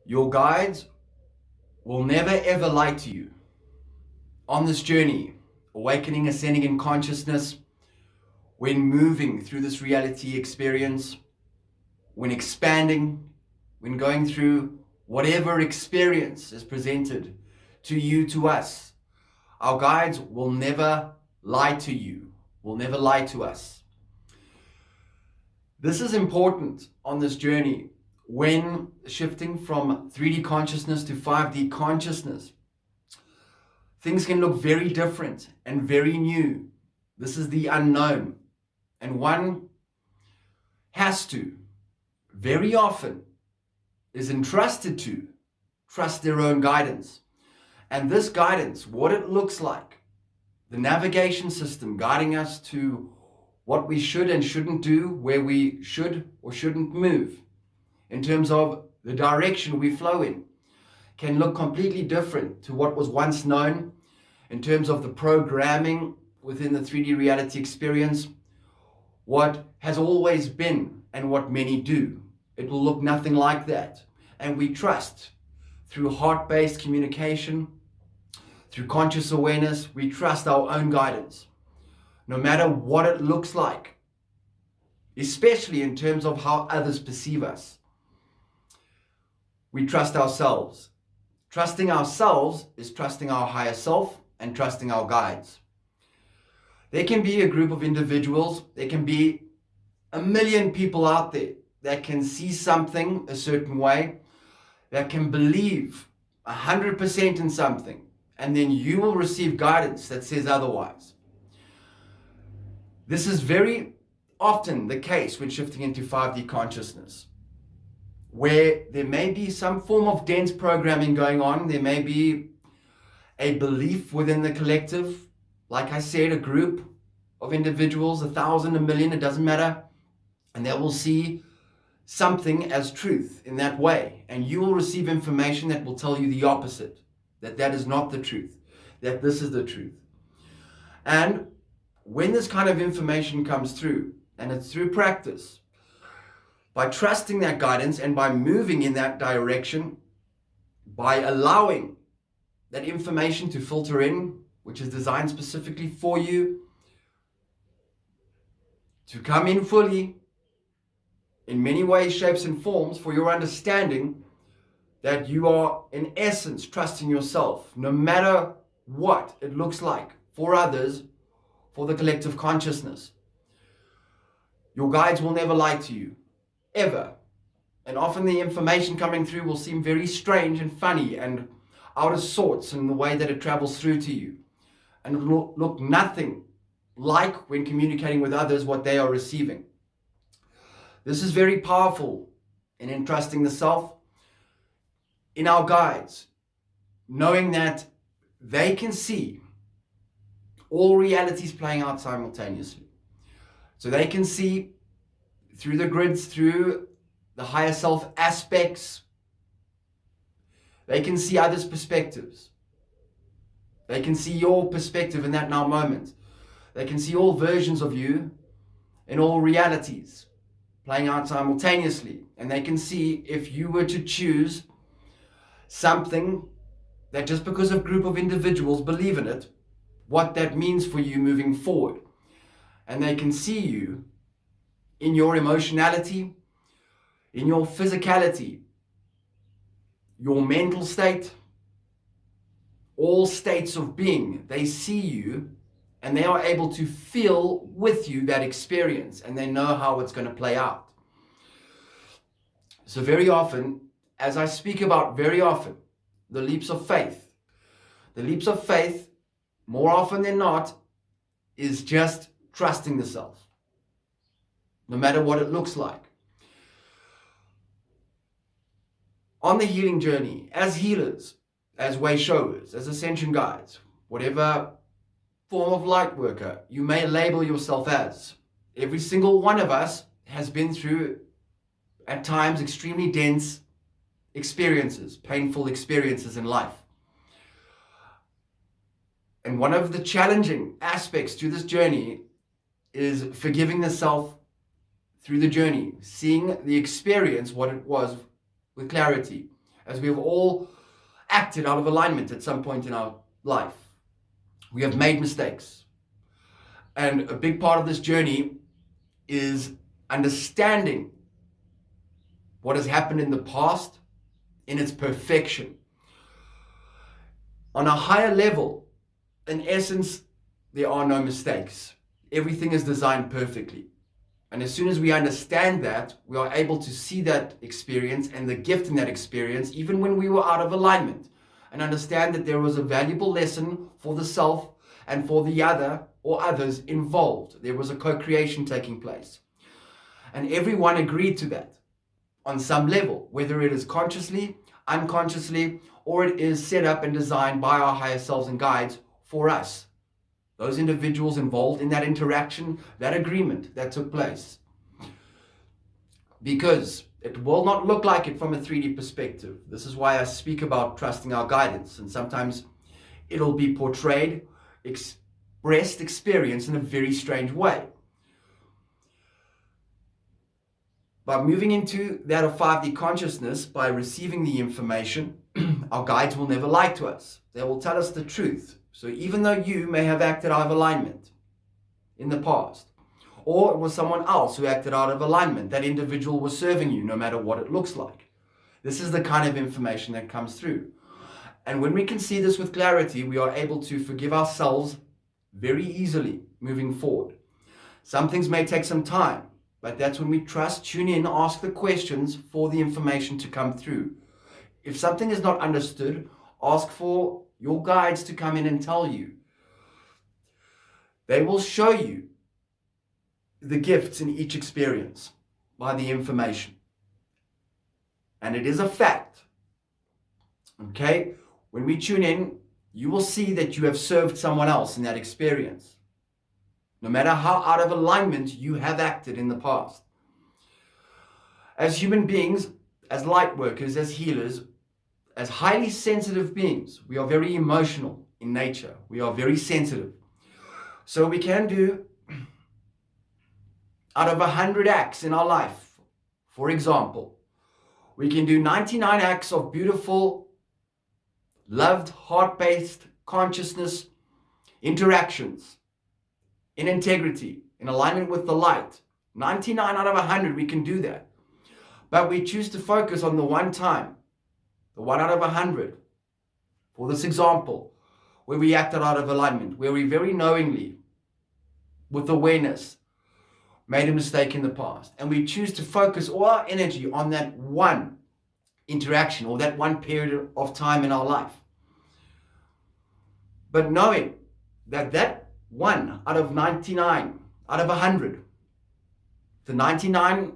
Your guides will never ever lie to you. On this journey, awakening, ascending in consciousness, when moving through this reality experience, when expanding, when going through whatever experience is presented to you, to us, our guides will never lie to you, will never lie to us. This is important on this journey when shifting from 3D consciousness to 5D consciousness. Things can look very different and very new. This is the unknown. And one has to, very often, is entrusted to trust their own guidance. And this guidance, what it looks like, the navigation system guiding us to what we should and shouldn't do, where we should or shouldn't move, in terms of the direction we flow in, can look completely different to what was once known in terms of the programming within the 3D reality experience, what has always been and what many do. It will look nothing like that. And we trust through heart-based communication, through conscious awareness, we trust our own guidance, no matter what it looks like, especially in terms of how others perceive us. We trust ourselves. Trusting ourselves is trusting our higher self and trusting our guides. There can be a group of individuals, there can be a million people out there that can see something a certain way, that can believe 100% in something, and then you will receive guidance that says otherwise. This is very often the case when shifting into 5D consciousness, where there may be some form of dense programming going on. There may be a belief within the collective, like I said, a group of individuals, 1,000, a million, it doesn't matter, and they will see something as truth in that way, and you will receive information that will tell you the opposite, that that is not the truth, that this is the truth. And when this kind of information comes through, and it's through practice, by trusting that guidance and by moving in that direction, by allowing that information to filter in, which is designed specifically for you, to come in fully, in many ways, shapes and forms, for your understanding that you are in essence trusting yourself, no matter what it looks like for others, for the collective consciousness. Your guides will never lie to you, ever. And often the information coming through will seem very strange and funny and out of sorts in the way that it travels through to you. And it will look nothing like, when communicating with others, what they are receiving. This is very powerful in entrusting the self, in our guides, knowing that they can see all realities playing out simultaneously. So they can see through the grids, through the higher self aspects. They can see others' perspectives. They can see your perspective in that now moment. They can see all versions of you in all realities playing out simultaneously. And they can see, if you were to choose something that, just because a group of individuals believe in it, what that means for you moving forward. And they can see you in your emotionality, in your physicality, your mental state, all states of being. They see you and they are able to feel with you that experience, and they know how it's going to play out. So very often, as I speak about very often, the leaps of faith. The leaps of faith, more often than not, is just trusting the self, no matter what it looks like. On the healing journey, as healers, as way showers, as ascension guides, whatever form of light worker you may label yourself as, every single one of us has been through, at times, extremely dense experiences, painful experiences in life. And one of the challenging aspects to this journey is forgiving the self through the journey, seeing the experience, what it was, with clarity, as we have all acted out of alignment at some point in our life. We have made mistakes. And a big part of this journey is understanding what has happened in the past in its perfection. On a higher level, in essence, there are no mistakes. Everything is designed perfectly. And as soon as we understand that, we are able to see that experience and the gift in that experience, even when we were out of alignment, and understand that there was a valuable lesson for the self and for the other or others involved. There was a co-creation taking place. And everyone agreed to that on some level, whether it is consciously, unconsciously, or it is set up and designed by our higher selves and guides for us. Those individuals involved in that interaction, that agreement that took place. Because it will not look like it from a 3D perspective. This is why I speak about trusting our guidance. And sometimes it'll be portrayed, expressed, experienced in a very strange way. By moving into that of 5D consciousness, by receiving the information, our guides will never lie to us. They will tell us the truth. So even though you may have acted out of alignment in the past, or it was someone else who acted out of alignment, that individual was serving you no matter what it looks like. This is the kind of information that comes through. And when we can see this with clarity, we are able to forgive ourselves very easily moving forward. Some things may take some time, but that's when we trust, tune in, ask the questions for the information to come through. If something is not understood, ask for your guides to come in and tell you. They will show you the gifts in each experience by the information. And it is a fact. Okay? When we tune in, you will see that you have served someone else in that experience. No matter how out of alignment you have acted in the past. As human beings, as light workers, as healers, as highly sensitive beings, we are very emotional in nature. We are very sensitive. So we can do, out of 100 acts in our life, for example, we can do 99 acts of beautiful, loved, heart-based consciousness interactions in integrity, in alignment with the light. 99 out of 100, we can do that. But we choose to focus on the one time, the 1 out of 100. For this example, where we acted out of alignment, where we very knowingly, with awareness, made a mistake in the past. And we choose to focus all our energy on that one interaction or that one period of time in our life. But knowing that that 1 out of 99, out of 100, the 99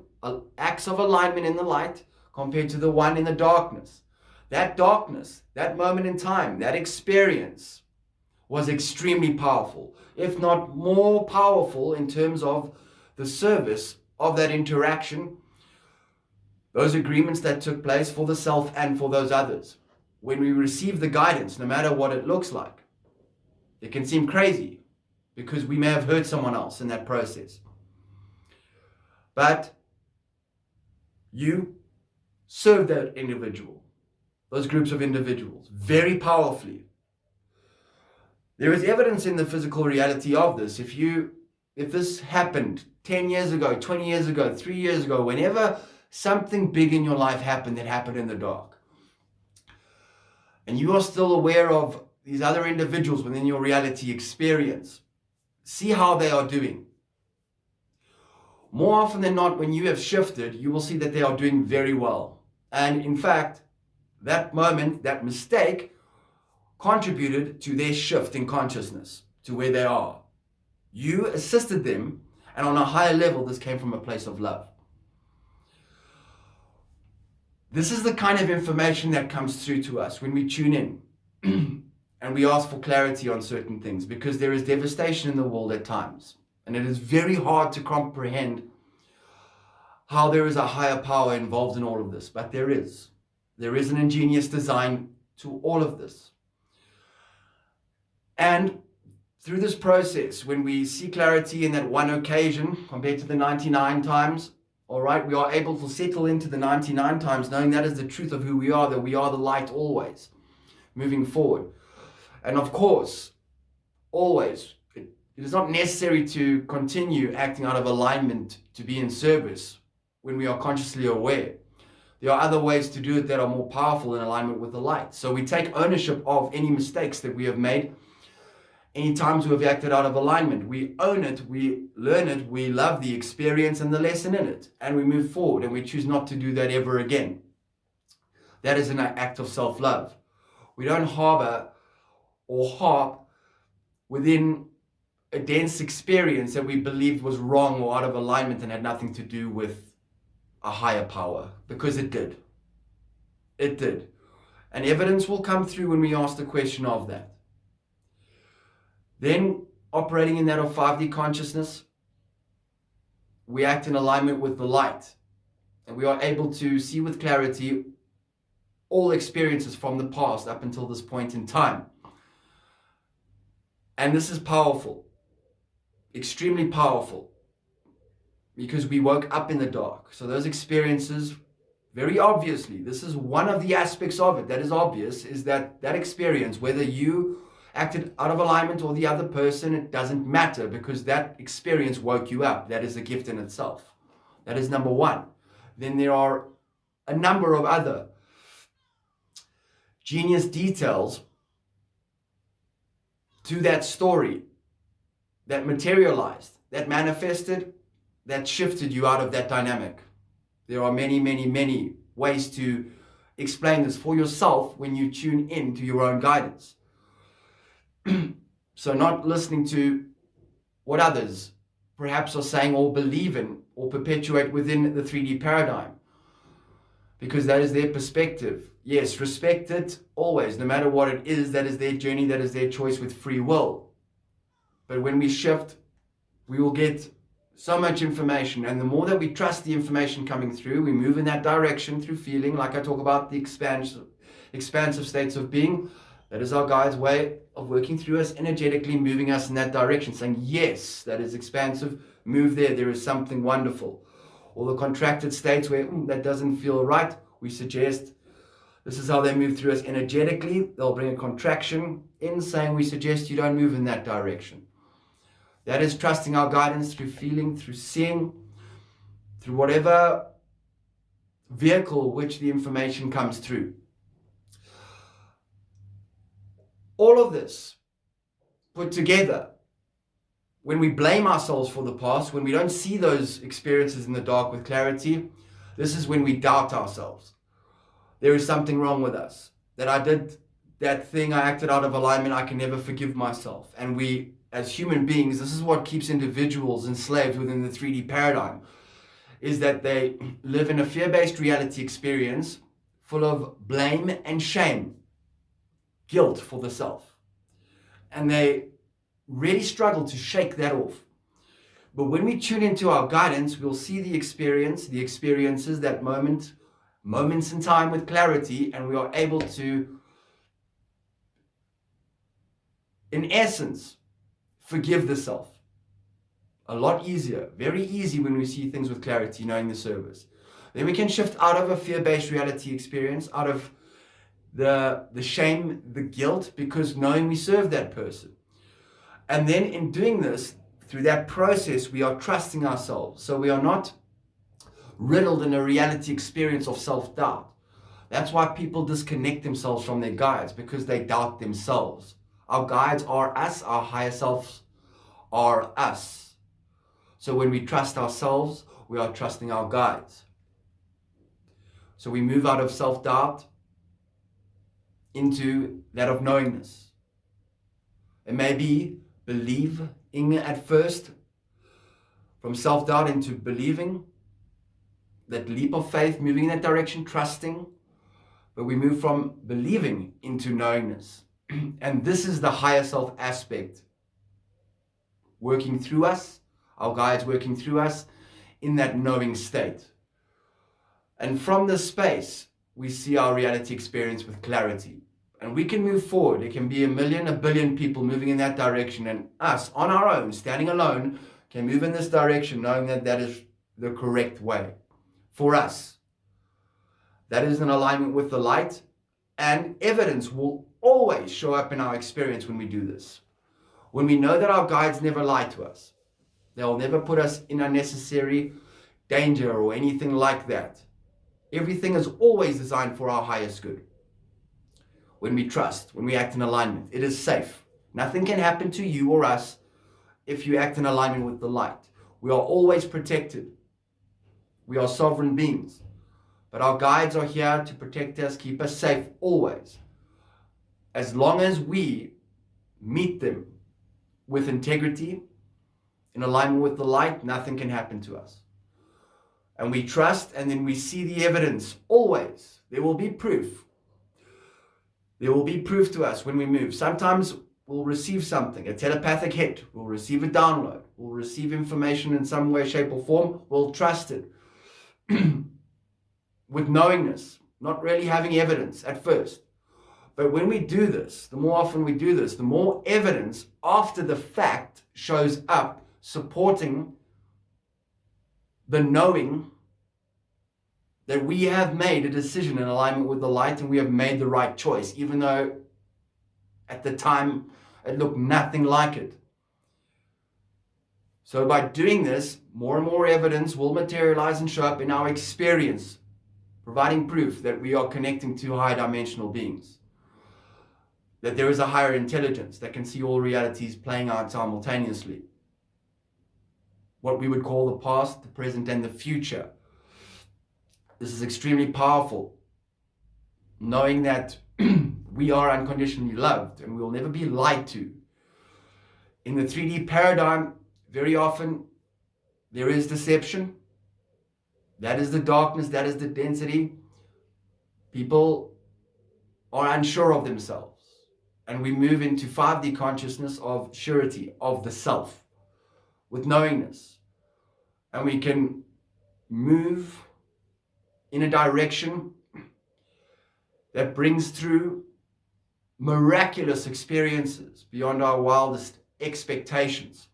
acts of alignment in the light compared to the 1 in the darkness. That darkness, that moment in time, that experience was extremely powerful, if not more powerful in terms of the service of that interaction, those agreements that took place for the self and for those others. When we receive the guidance, no matter what it looks like, it can seem crazy because we may have hurt someone else in that process. But you serve that individual, those groups of individuals, very powerfully. There is evidence in the physical reality of this. If this happened 10 years ago, 20 years ago, 3 years ago, whenever something big in your life happened that happened in the dark, and you are still aware of these other individuals within your reality experience, see how they are doing. More often than not, when you have shifted, you will see that they are doing very well. And in fact, that moment, that mistake, contributed to their shift in consciousness, to where they are. You assisted them, and on a higher level, this came from a place of love. This is the kind of information that comes through to us when we tune in and we ask for clarity on certain things, because there is devastation in the world at times. And it is very hard to comprehend how there is a higher power involved in all of this. But there is. There is an ingenious design to all of this. And through this process, when we see clarity in that one occasion compared to the 99 times, All right, we are able to settle into the 99 times, knowing that is the truth of who we are, that we are the light always, moving forward. And of course, always, it is not necessary to continue acting out of alignment to be in service when we are consciously aware. There are other ways to do it that are more powerful in alignment with the light. So we take ownership of any mistakes that we have made, any times we have acted out of alignment. We own it, we learn it, we love the experience and the lesson in it, and we move forward, and we choose not to do that ever again. That is an act of self-love. We don't harbor or harp within a dense experience that we believed was wrong or out of alignment and had nothing to do with a higher power, because it did. It did. And evidence will come through when we ask the question of that. Then, operating in that of 5D consciousness, we act in alignment with the light, and we are able to see with clarity all experiences from the past up until this point in time. And this is powerful, extremely powerful, because we woke up in the dark. So those experiences, very obviously, this is one of the aspects of it that is obvious, is that experience, whether you acted out of alignment or the other person, it doesn't matter, because that experience woke you up. That is a gift in itself. That is number one. Then there are a number of other genius details to that story that materialized, that manifested, that shifted you out of that dynamic. There are many, many, many ways to explain this for yourself when you tune in to your own guidance. So not listening to what others perhaps are saying or believe in or perpetuate within the 3D paradigm, because that is their perspective. Yes, respect it always, no matter what it is. That is their journey, that is their choice with free will. But when we shift, we will get so much information, and the more that we trust the information coming through, we move in that direction through feeling, like I talk about the expansive states of being. That is our guide's way of working through us, energetically moving us in that direction, saying, yes, that is expansive, move there, there is something wonderful. Or the contracted states where that doesn't feel right, we suggest, this is how they move through us energetically. They'll bring a contraction in, saying, we suggest you don't move in that direction. That is trusting our guidance through feeling, through seeing, through whatever vehicle which the information comes through. All of this put together, when we blame ourselves for the past, when we don't see those experiences in the dark with clarity, this is when we doubt ourselves. There is something wrong with us. That I did that thing, I acted out of alignment, I can never forgive myself. And we, as human beings, this is what keeps individuals enslaved within the 3D paradigm, is that they live in a fear-based reality experience full of blame and shame, guilt for the self. And they really struggle to shake that off. But when we tune into our guidance, we'll see the experiences, that moments in time with clarity, and we are able to, in essence, forgive the self. A lot easier, very easy when we see things with clarity, knowing the service. Then we can shift out of a fear-based reality experience, out of the shame, the guilt, because knowing we serve that person. And then in doing this, through that process, we are trusting ourselves. So we are not riddled in a reality experience of self-doubt. That's why people disconnect themselves from their guides, because they doubt themselves. Our guides are us, our higher selves are us. So when we trust ourselves, we are trusting our guides. So we move out of self-doubt into that of knowingness. It may be believing at first, from self-doubt into believing, that leap of faith, moving in that direction, trusting, but we move from believing into knowingness. And this is the higher self aspect working through us, our guides working through us in that knowing state. And from this space, we see our reality experience with clarity. And we can move forward. It can be a million, a billion people moving in that direction. And us, on our own, standing alone, can move in this direction, knowing that that is the correct way for us. That is in alignment with the light, and evidence will always show up in our experience when we do this. When we know that our guides never lie to us, they'll never put us in unnecessary danger or anything like that. Everything is always designed for our highest good. When we trust, when we act in alignment, it is safe. Nothing can happen to you or us if you act in alignment with the light. We are always protected. We are sovereign beings. But our guides are here to protect us, keep us safe always. As long as we meet them with integrity, in alignment with the light, nothing can happen to us. And we trust, and then we see the evidence always. There will be proof. There will be proof to us when we move. Sometimes we'll receive something, a telepathic hit. We'll receive a download. We'll receive information in some way, shape, or form. We'll trust it with knowingness, not really having evidence at first. But when we do this, the more often we do this, the more evidence after the fact shows up supporting the knowing that we have made a decision in alignment with the light and we have made the right choice, even though at the time it looked nothing like it. So by doing this, more and more evidence will materialize and show up in our experience, providing proof that we are connecting to higher dimensional beings, that there is a higher intelligence that can see all realities playing out simultaneously. What we would call the past, the present, and the future. This is extremely powerful, knowing that we are unconditionally loved and we will never be lied to. In the 3D paradigm, very often there is deception. That is the darkness, that is the density. People are unsure of themselves. And we move into 5D consciousness of surety, of the self, with knowingness. And we can move in a direction that brings through miraculous experiences beyond our wildest expectations.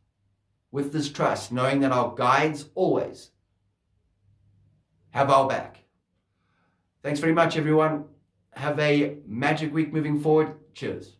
With this trust, knowing that our guides always have our back. Thanks very much, everyone. Have a magic week moving forward. Cheers.